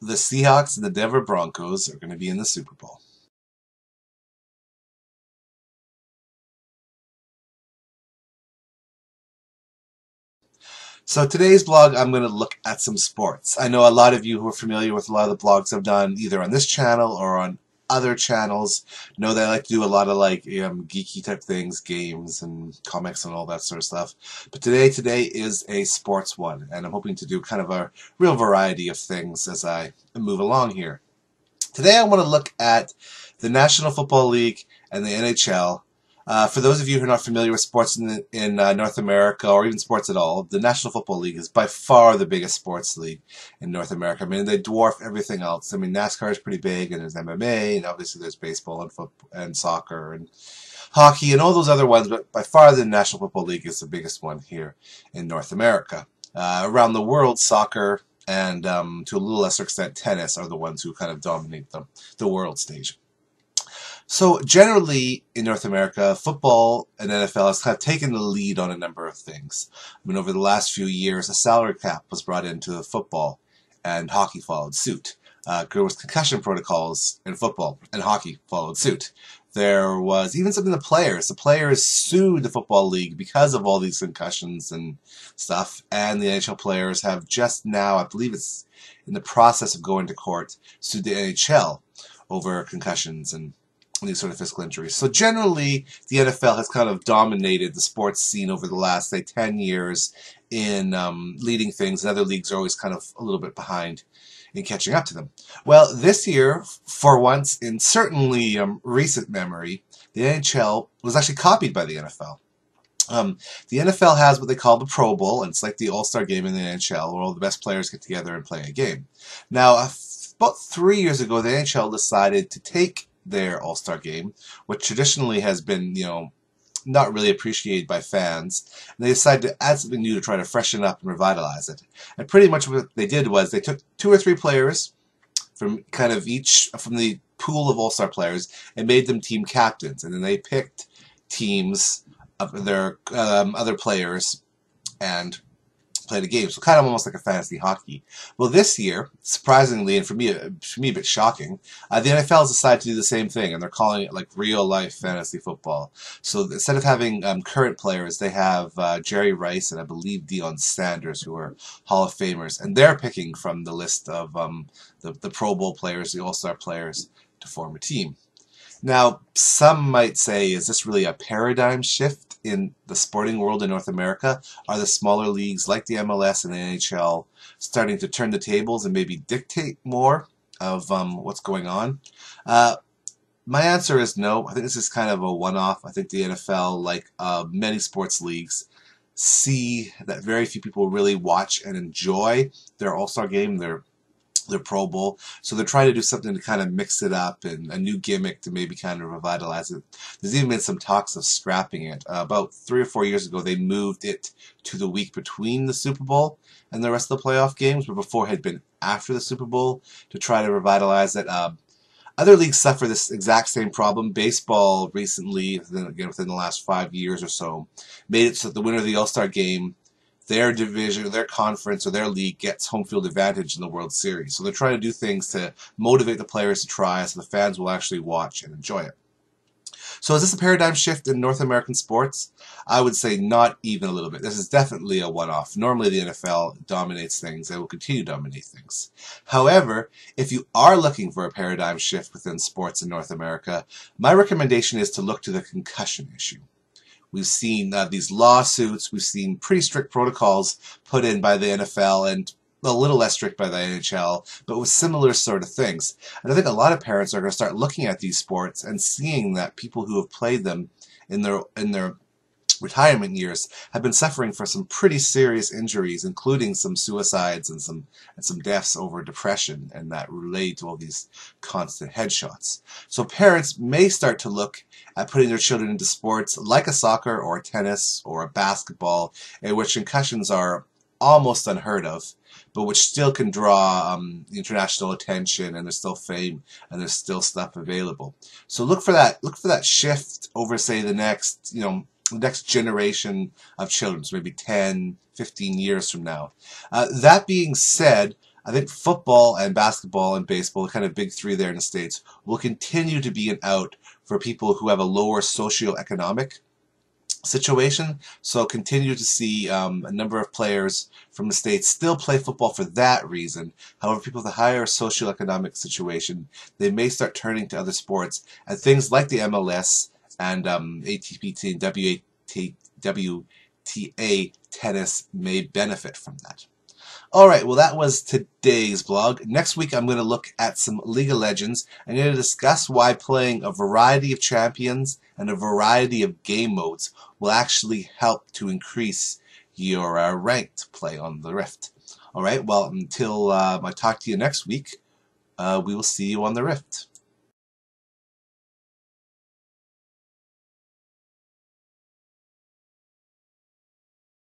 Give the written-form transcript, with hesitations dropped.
The Seahawks and the Denver Broncos are going to be in the Super Bowl. So today's blog, I'm going to look at some sports. I know a lot of you who are familiar with a lot of the blogs I've done, either on this channel or on other channels, know that I like to do a lot of geeky type things, games and comics and all that sort of stuff. But today is a sports one, and I'm hoping to do kind of a real variety of things as I move along here. Today I want to look at the National Football League and the NHL. For those of you who are not familiar with sports in North America, or even sports at all, the National Football League is by far the biggest sports league in North America. I mean, they dwarf everything else. I mean, NASCAR is pretty big, and there's MMA, and obviously there's baseball and football and soccer and hockey and all those other ones, but by far the National Football League is the biggest one here in North America. Around the world, soccer and to a little lesser extent tennis are the ones who kind of dominate the world stage. So generally in North America, football and NFL has kind of taken the lead on a number of things. I mean, over the last few years, a salary cap was brought into football, and hockey followed suit. There was concussion protocols in football, and hockey followed suit. There was even something the players. The players sued the Football League because of all these concussions and stuff, and the NHL players have just now, I believe it's in the process of going to court, sued the NHL over concussions and these sort of physical injuries. So generally, the NFL has kind of dominated the sports scene over the last, say, 10 years in leading things, and other leagues are always kind of a little bit behind in catching up to them. Well, this year, for once in certainly recent memory, the NHL was actually copied by the NFL. The NFL has what they call the Pro Bowl, and it's like the All-Star game in the NHL, where all the best players get together and play a game. Now, about 3 years ago, the NHL decided to take their All-Star game, which traditionally has been, not really appreciated by fans, and they decided to add something new to try to freshen up and revitalize it. And pretty much what they did was they took 2 or 3 players from kind of from the pool of All-Star players and made them team captains, and then they picked teams of their other players and played a game. So kind of almost like a fantasy hockey. Well, this year, surprisingly, and for me a bit shocking, the NFL has decided to do the same thing, and they're calling it like real life fantasy football. So instead of having current players, they have Jerry Rice and I believe Deion Sanders, who are Hall of Famers, and they're picking from the list of the Pro Bowl players, the All-Star players, to form a team. Now, some might say, is this really a paradigm shift in the sporting world in North America? Are the smaller leagues like the MLS and the NHL starting to turn the tables and maybe dictate more of what's going on? My answer is no. I think this is kind of a one-off. I think the NFL, like many sports leagues, see that very few people really watch and enjoy their All-Star game, their Pro Bowl. So they're trying to do something to kind of mix it up and a new gimmick to maybe kind of revitalize it. There's even been some talks of scrapping it. About 3 or 4 years ago, they moved it to the week between the Super Bowl and the rest of the playoff games, but before it had been after the Super Bowl to try to revitalize it. Other leagues suffer this exact same problem. Baseball recently, within the last 5 years or so, made it so that the winner of the All-Star game, their division, their conference, or their league gets home field advantage in the World Series. So they're trying to do things to motivate the players to try so the fans will actually watch and enjoy it. So is this a paradigm shift in North American sports? I would say not even a little bit. This is definitely a one-off. Normally the NFL dominates things and will continue to dominate things. However, if you are looking for a paradigm shift within sports in North America, my recommendation is to look to the concussion issue. We've seen these lawsuits. We've seen pretty strict protocols put in by the NFL and a little less strict by the NHL, but with similar sort of things. And I think a lot of parents are going to start looking at these sports and seeing that people who have played them in their retirement years have been suffering for some pretty serious injuries, including some suicides and some deaths over depression, and that relate to all these constant headshots. So parents may start to look at putting their children into sports like a soccer or a tennis or a basketball, in which concussions are almost unheard of, but which still can draw international attention, and there's still fame and there's still stuff available. So look for that shift over, say, the next generation of children, so maybe 10, 15 years from now. That being said, I think football and basketball and baseball, the kind of big three there in the States, will continue to be an out for people who have a lower socioeconomic situation. So continue to see a number of players from the States still play football for that reason. However, people with a higher socioeconomic situation, they may start turning to other sports, and things like the MLS and ATP and WTA tennis may benefit from that. Alright, well that was today's blog. Next week I'm going to look at some League of Legends. I'm going to discuss why playing a variety of champions and a variety of game modes will actually help to increase your ranked play on the Rift. Alright, well until I talk to you next week, we will see you on the Rift.